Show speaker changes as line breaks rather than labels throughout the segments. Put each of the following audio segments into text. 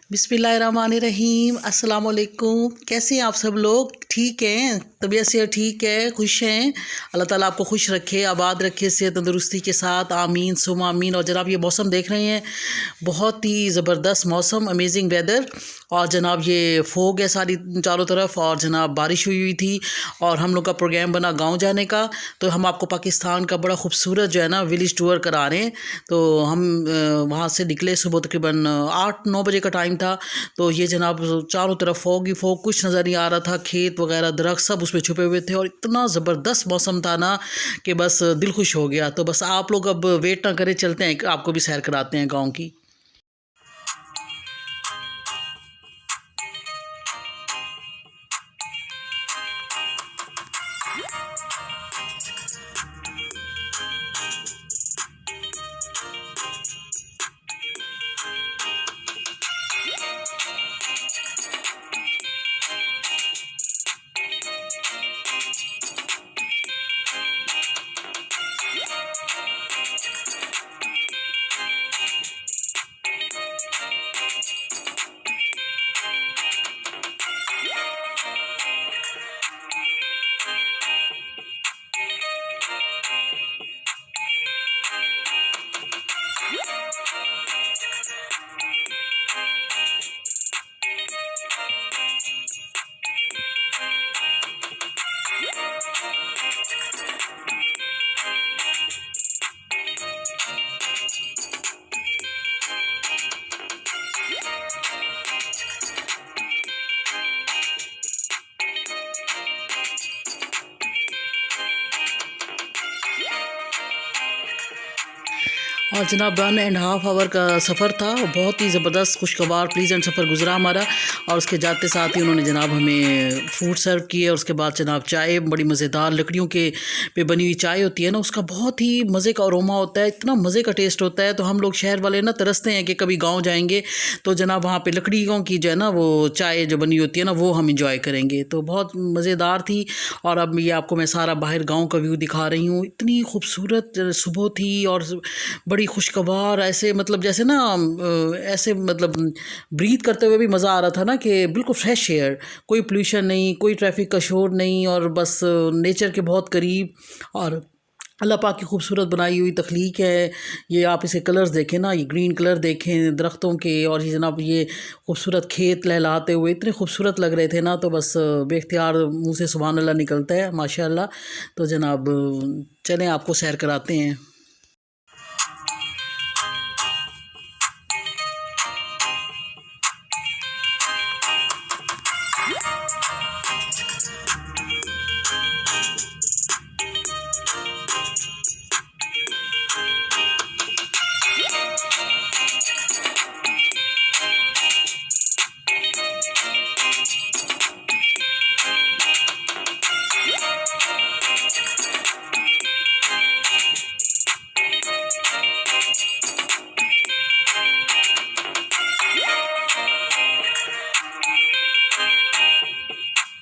बिस्मिल्लाहिर्रहमानिर्रहीम। अस्सलाम वालेकुम। कैसे हैं आप सब लोग? ठीक हैं? तबीयत से ठीक है? खुश हैं? अल्लाह ताला आपको खुश रखे, आबाद रखे, सेहत तंदुरुस्ती के साथ। आमीन सुम आमीन। और जनाब ये मौसम देख रहे हैं, बहुत ही ज़बरदस्त मौसम, अमेजिंग वेदर। और जनाब ये फोग है सारी चारों तरफ, और जनाब बारिश हुई हुई थी, और हम लोग का प्रोग्राम बना गाँव जाने का। तो हम आपको पाकिस्तान का बड़ा खूबसूरत जो है ना विलेज टूर करा रहे हैं। तो हम वहाँ से निकले सुबह तकरीबन 8-9 बजे का टाइम था। तो ये जनाब चारों तरफ फॉग ही फॉग, कुछ नज़र नहीं आ रहा था, खेत वगैरह दरख्त सब उसमें छुपे हुए थे, और इतना ज़बरदस्त मौसम था ना कि बस दिल खुश हो गया। तो बस आप लोग अब वेट ना करें, चलते हैं, आपको भी सैर कराते हैं गाँव की। और जनाब 1.5 आवर का सफ़र था, बहुत ही ज़बरदस्त खुशगवार प्लीज़ेंट सफ़र गुज़रा हमारा। और उसके जाते साथ ही उन्होंने जनाब हमें फ़ूड सर्व किए, और उसके बाद जनाब चाय, बड़ी मज़ेदार लकड़ियों के पे बनी हुई चाय होती है ना, उसका बहुत ही मज़े का अरोमा होता है, इतना मज़े का टेस्ट होता है। तो हम लोग शहर वाले ना तरसते हैं कि कभी गाँव जाएंगे तो जनाब वहाँ पे लकड़ियों की जो है ना वो चाय जो बनी होती है ना, वो हम इंजॉय करेंगे। तो बहुत मज़ेदार थी। और अब ये आपको मैं सारा बाहर गाँव का व्यू दिखा रही हूँ। इतनी खूबसूरत सुबह थी, और बड़ी खुशगवार, ऐसे मतलब जैसे ना ऐसे मतलब ब्रीथ करते हुए भी मज़ा आ रहा था ना, कि बिल्कुल फ्रेश एयर, कोई पोल्यूशन नहीं, कोई ट्रैफिक का शोर नहीं, और बस नेचर के बहुत करीब। और अल्लाह पाक की खूबसूरत बनाई हुई तख्लीक है ये। आप इसे कलर्स देखें ना, ये ग्रीन कलर देखें दरख्तों के, और ये जनाब ये खूबसूरत खेत लहलाते हुए इतने खूबसूरत लग रहे थे ना। तो बस बेख्तियार मुँह से सुभान अल्लाह निकलता है, माशाअल्लाह। तो जनाब चलें, आपको सैर कराते हैं।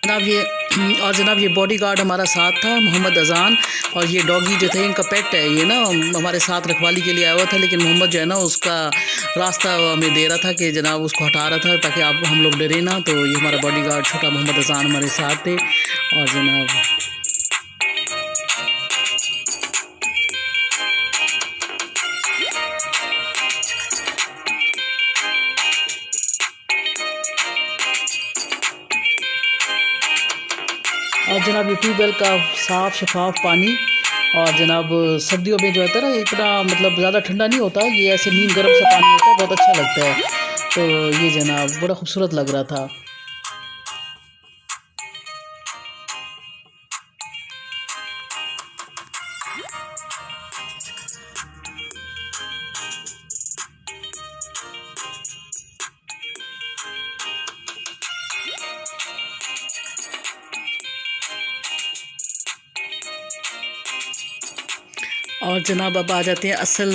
जनाब ये और जनाब ये बॉडीगार्ड हमारा साथ था, मोहम्मद अज़ान। और ये डॉगी जो थे, इनका पेट है ये ना, हमारे साथ रखवाली के लिए आया हुआ था, लेकिन मोहम्मद जो है ना उसका रास्ता हमें दे रहा था, कि जनाब उसको हटा रहा था ताकि आप हम लोग डरे ना। तो ये हमारा बॉडीगार्ड छोटा मोहम्मद अज़ान हमारे साथ थे। और जनाब ये ट्यूबवेल का साफ़ शफाफ पानी। और जनाब सर्दियों में जो होता है ना, इतना मतलब ज़्यादा ठंडा नहीं होता, ये ऐसे नीम गर्म सा पानी होता है, बहुत अच्छा लगता है। तो ये जनाब बड़ा खूबसूरत लग रहा था। और जनाब अब आ जाते हैं असल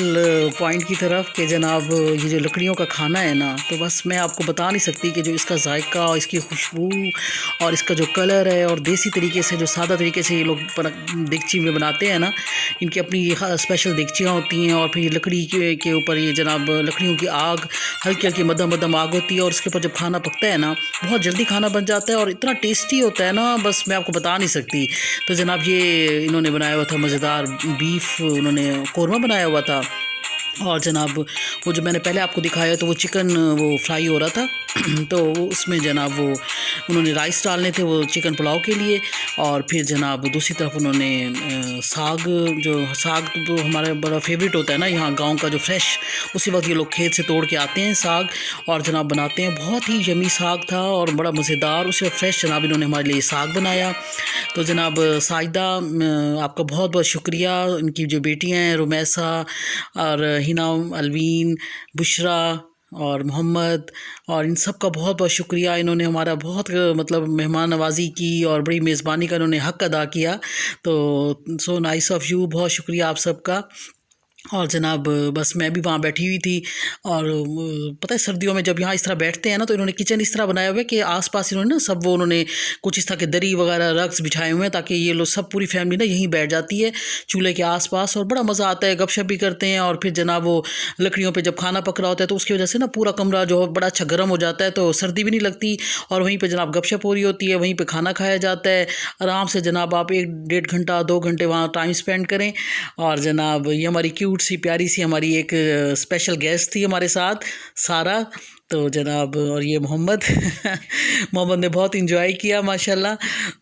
पॉइंट की तरफ कि जनाब ये जो लकड़ियों का खाना है ना, तो बस मैं आपको बता नहीं सकती कि जो इसका जायका और इसकी खुशबू और इसका जो कलर है, और देसी तरीके से जो सादा तरीके से ये लोग देगची में बनाते हैं ना, इनकी अपनी स्पेशल देगचियाँ होती हैं। और फिर ये लकड़ी के ऊपर ये जनाब लकड़ियों की आग, हल्की हल्की मध्यम मध्यम आग होती है, और उसके ऊपर जब खाना पकता है ना, बहुत जल्दी खाना बन जाता है और इतना टेस्टी होता है ना, बस मैं आपको बता नहीं सकती। तो जनाब ये इन्होंने बनाया हुआ था मज़ेदार बीफ, उन्होंने कौरमा बनाया हुआ था। और जनाब वो जो मैंने पहले आपको दिखाया तो वो चिकन वो फ्राई हो रहा था तो वो उसमें जनाब वो उन्होंने राइस डालने थे वो चिकन पुलाव के लिए। और फिर जनाब दूसरी तरफ उन्होंने साग, जो साग तो हमारा बड़ा फेवरेट होता है ना यहाँ गांव का, जो फ्रेश उसी वक्त ये लोग खेत से तोड़ के आते हैं साग और जनाब बनाते हैं। बहुत ही यमी साग था और बड़ा मज़ेदार, उसी वक्त फ्रेश जनाब इन्होंने हमारे लिए साग बनाया। तो जनाब साइदा आपका बहुत बहुत शुक्रिया। इनकी जो बेटियाँ हैं रुमैसा और हिना, अलवीन, बुशरा और मोहम्मद, और इन सब का बहुत बहुत शुक्रिया। इन्होंने हमारा बहुत मतलब मेहमान नवाज़ी की और बड़ी मेज़बानी का इन्होंने हक़ अदा किया। तो सो नाइस ऑफ़ यू, बहुत शुक्रिया आप सबका। और जनाब बस मैं भी वहाँ बैठी हुई थी। और पता है सर्दियों में जब यहाँ इस तरह बैठते हैं ना, तो इन्होंने किचन इस तरह बनाया हुआ है कि आसपास इन्होंने ना सब वो उन्होंने कुछ इस तरह के दरी वगैरह रग्स बिछाए हुए हैं, ताकि ये लोग सब पूरी फैमिली ना यहीं बैठ जाती है चूल्हे के आसपास, और बड़ा मज़ा आता है, गपशप भी करते हैं। और फिर जनाब वो लकड़ियों पर जब खाना पक रहा होता है तो उसकी वजह से ना पूरा कमरा जो बड़ा अच्छा गर्म हो जाता है, तो सर्दी भी नहीं लगती। और वहीं पर जनाब गपशप हो रही होती है, वहीं पर खाना खाया जाता है आराम से। जनाब आप 1 डेढ़ घंटा 2 घंटे वहाँ टाइम स्पेंड करें। और जनाब ये हमारी क्यूट सी प्यारी सी हमारी एक स्पेशल गेस्ट थी हमारे साथ, सारा। तो जनाब और ये मोहम्मद मोहम्मद ने बहुत इंजॉय किया माशाल्लाह।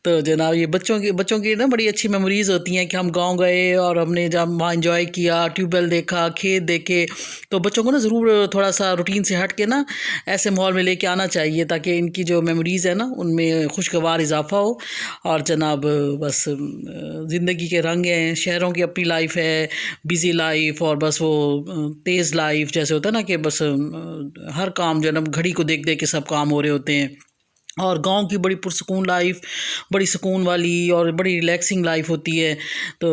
तो जनाब ये बच्चों की ना बड़ी अच्छी मेमोरीज़ होती हैं कि हम गांव गए और हमने जब वहाँ इंजॉय किया, ट्यूबवेल देखा, खेत देखे। तो बच्चों को ना ज़रूर थोड़ा सा रूटीन से हट के ना ऐसे माहौल में लेके आना चाहिए, ताकि इनकी जो मेमोरीज़ है ना उनमें खुशगवार इजाफ़ा हो। और जनाब बस ज़िंदगी के रंग हैं, शहरों की अपनी लाइफ है, बिज़ी लाइफ, और बस वो तेज़ लाइफ जैसे होता है ना कि बस हर काम जो है ना घड़ी को देख देख के सब काम हो रहे होते हैं। और गांव की बड़ी पुरसुकून लाइफ, बड़ी सुकून वाली और बड़ी रिलैक्सिंग लाइफ होती है। तो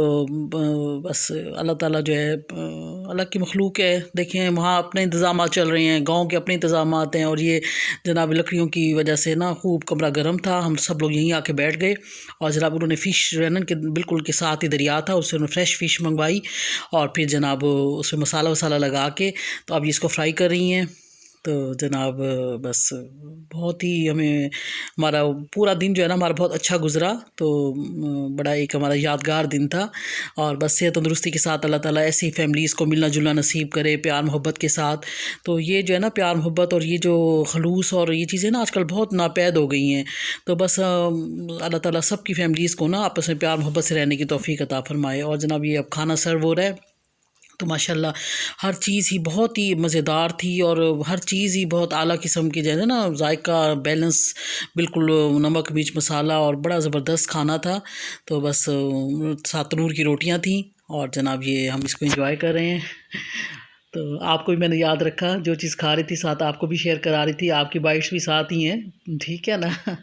बस अल्लाह ताला जो है अल्लाह की मखलूक है। देखें वहाँ अपने इंतज़ाम चल रहे हैं, गांव के अपने इंतज़ाम हैं। और ये जनाब लकड़ियों की वजह से ना खूब कमरा गर्म था, हम सब लोग यहीं आके बैठ गए। और जनाब उन्होंने फ़िश रैनन के बिल्कुल के साथ ही दरिया था, उससे उन्होंने फ्रेश फ़िश मंगवाई और फिर जनाब उसमें मसाला वसाला लगा के तो अब इसको फ्राई कर रही हैं। तो जनाब बस बहुत ही हमें हमारा पूरा दिन जो है ना हमारा बहुत अच्छा गुज़रा। तो बड़ा एक हमारा यादगार दिन था। और बस सेहत तंदुरुस्ती के साथ अल्लाह ताला ऐसी फैमिलीज़ को मिलना जुलना नसीब करे, प्यार मोहब्बत के साथ। तो ये जो है ना प्यार मोहब्बत और ये जो खलूस और ये चीज़ें ना आजकल बहुत नापैद हो गई हैं। तो बस अल्लाह ताला सब की फैमिलीज़ को ना आपस में प्यार मोहब्बत से रहने की तौफ़ीक अता फ़रमाए। और जनाब ये अब खाना सर्व हो रहा है, तो माशाल्लाह हर चीज़ ही बहुत ही मज़ेदार थी और हर चीज़ ही बहुत आला किस्म की, जैसे ना जायका बैलेंस बिल्कुल, नमक मिर्च मसाला और बड़ा ज़बरदस्त खाना था। तो बस सात तनूर की रोटियां थी और जनाब ये हम इसको एंजॉय कर रहे हैं। तो आपको भी मैंने याद रखा, जो चीज़ खा रही थी साथ आपको भी शेयर करा रही थी, आपकी बाइट्स भी साथ ही हैं, ठीक है ना।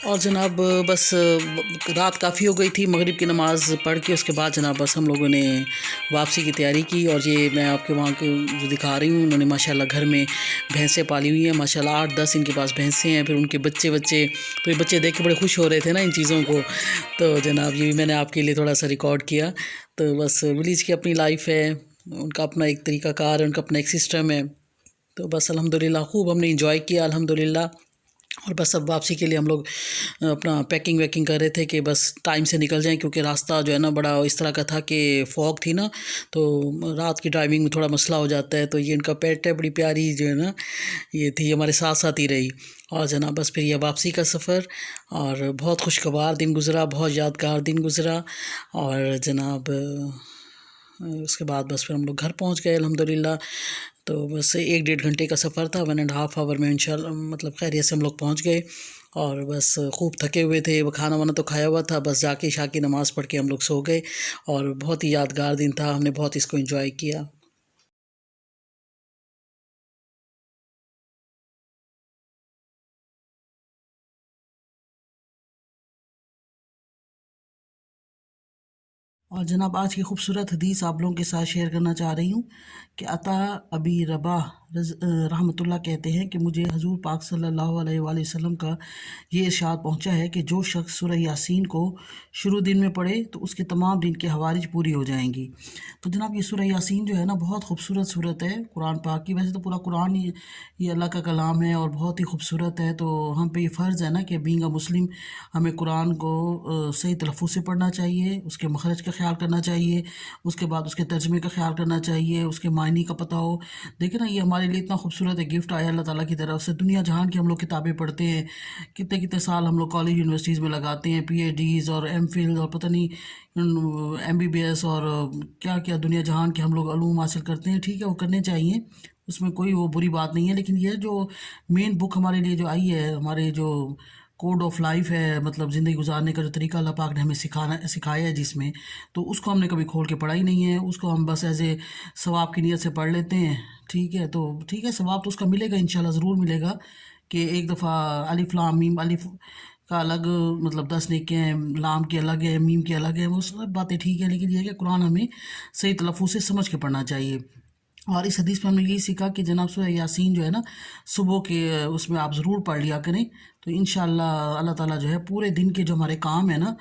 और जनाब बस रात काफ़ी हो गई थी, मगरिब की नमाज़ पढ़ के उसके बाद जनाब बस हम लोगों ने वापसी की तैयारी की। और ये मैं आपके वहाँ के जो दिखा रही हूँ, उन्होंने माशाल्लाह घर में भैंसें पाली हुई हैं, माशाल्लाह 8-10 इनके पास भैंसें हैं। फिर उनके बच्चे बच्चे, तो ये बच्चे देख के बड़े खुश हो रहे थे ना इन चीज़ों को। तो जनाब ये भी मैंने आपके लिए थोड़ा सा रिकॉर्ड किया। तो बस विलेज की अपनी लाइफ है, उनका अपना एक तरीक़ाकार है, उनका अपना एक सिस्टम है। तो बस अल्हम्दुलिल्लाह खूब हमने इंजॉय किया अल्हम्दुलिल्लाह। और बस अब वापसी के लिए हम लोग अपना पैकिंग वैकिंग कर रहे थे कि बस टाइम से निकल जाएं, क्योंकि रास्ता जो है ना बड़ा इस तरह का था कि फॉग थी ना, तो रात की ड्राइविंग में थोड़ा मसला हो जाता है। तो ये इनका पेट है, बड़ी प्यारी जो है ना, ये थी हमारे साथ साथ ही रही। और जनाब बस फिर यह वापसी का सफ़र, और बहुत खुशगवार दिन गुज़रा, बहुत यादगार दिन गुज़रा। और जनाब उसके बाद बस फिर हम लोग घर पहुंच गए अल्हम्दुलिल्लाह। तो बस 1-1.5 घंटे का सफ़र था, 1.5 आवर में इंशाल्लाह मतलब खैरियत से हम लोग पहुंच गए। और बस खूब थके हुए थे, वो खाना वाना तो खाया हुआ था, बस जाके इशा की नमाज़ पढ़ के हम लोग सो गए। और बहुत ही यादगार दिन था, हमने बहुत इसको एंजॉय किया। और जनाब आज की खूबसूरत हदीस आप लोगों के साथ शेयर करना चाह रही हूँ कि अता अबी रबाह रहमतुल्लाह कहते हैं कि मुझे हजूर पाक सल्लल्लाहु अलैहि वसल्लम का ये इरशाद पहुँचा है कि जो शख्स सूरह यासीन को शुरू दिन में पढ़े तो उसके तमाम दिन की हवारिज पूरी हो जाएंगी। तो जनाब ये सूरह यासीन जो है ना बहुत खूबसूरत सूरत है कुरान पाक की। वैसे तो पूरा कुरान ये अल्लाह का कलाम है और बहुत ही खूबसूरत है। तो हम पे ये फ़र्ज़ है ना कि बीइंग अ मुस्लिम हमें कुरान को सही तलफ़ुज़ से पढ़ना चाहिए, उसके मखरज का ख्याल करना चाहिए, उसके बाद उसके तर्जमे का ख्याल करना चाहिए, उसके मायने का पता हो। देखिए ना ये हमारे लिए इतना खूबसूरत एक गिफ्ट आया अल्लाह ताला की तरफ से। दुनिया जहान की हम लोग किताबें पढ़ते हैं, कितने कितने साल हम लोग कॉलेज यूनिवर्सिटीज़ में लगाते हैं, पीएचडीज़ और एमफिल और पता नहीं एमबीबीएस और क्या क्या दुनिया जहान के हम लोग अलूम हासिल करते हैं। ठीक है, वो करने चाहिए, उसमें कोई वो बुरी बात नहीं है। लेकिन ये जो मेन बुक हमारे लिए जो आई है, हमारे जो कोड ऑफ लाइफ है, मतलब ज़िंदगी गुजारने का जो तरीका अल्लाह पाक ने हमें सिखाया है जिसमें, तो उसको हमने कभी खोल के पढ़ा ही नहीं है। उसको हम बस एज ए सवाब की नीयत से पढ़ लेते हैं। ठीक है, तो ठीक है, सवाब तो उसका मिलेगा इंशाल्लाह, ज़रूर मिलेगा। कि एक दफ़ा अलिफ लाम मीम, अलिफ का अलग मतलब 10 नेकी हैं, लाम की अलग है, मीम की अलग है, वो सब बातें ठीक है। लेकिन ये है कि कुरान हमें सही तलफ़ुज़ से समझ के पढ़ना चाहिए। और इस हदीस में हमने यही सीखा कि जनाब सूरह यासीन जो है ना सुबह के उसमें आप ज़रूर पढ़ लिया करें। तो इंशाल्लाह अल्लाह ताला जो है पूरे दिन के जो हमारे काम है ना,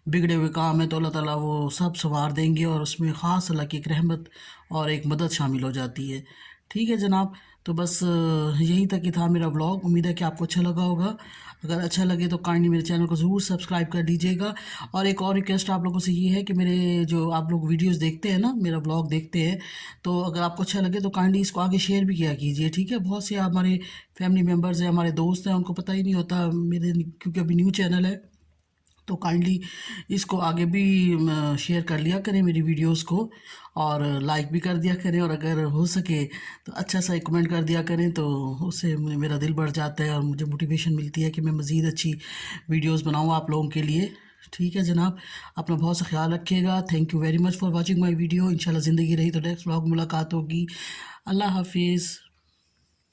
बिगड़े हुए काम है, तो अल्लाह ताला वो सब संवार देंगे और उसमें ख़ास अल्लाह की एक रहमत और एक मदद शामिल हो जाती है। ठीक है जनाब, तो बस यहीं तक ही था मेरा व्लॉग। उम्मीद है कि आपको अच्छा लगा होगा। अगर अच्छा लगे तो काइंडली मेरे चैनल को ज़रूर सब्सक्राइब कर दीजिएगा। और एक और रिक्वेस्ट आप लोगों से ये है कि मेरे जो आप लोग वीडियोस देखते हैं ना, मेरा ब्लॉग देखते हैं, तो अगर आपको अच्छा लगे तो काइंडली इसको आगे शेयर भी किया कीजिए। ठीक है, बहुत से हमारे फैमिली मेम्बर्स हैं, हमारे दोस्त हैं, उनको पता ही नहीं होता मेरे, क्योंकि अभी न्यू चैनल है। तो काइंडली इसको आगे भी शेयर कर लिया करें मेरी वीडियोस को, और लाइक भी कर दिया करें, और अगर हो सके तो अच्छा सा एक कमेंट कर दिया करें। तो उससे मेरा दिल बढ़ जाता है और मुझे मोटिवेशन मिलती है कि मैं मज़ीद अच्छी वीडियोस बनाऊँ आप लोगों के लिए। ठीक है जनाब, अपना बहुत सा ख्याल रखिएगा। Thank you very much for watching my video. इंशाल्लाह ज़िंदगी रही तो नेक्स्ट व्लॉग मुलाकात होगी। अल्लाह हाफिज़।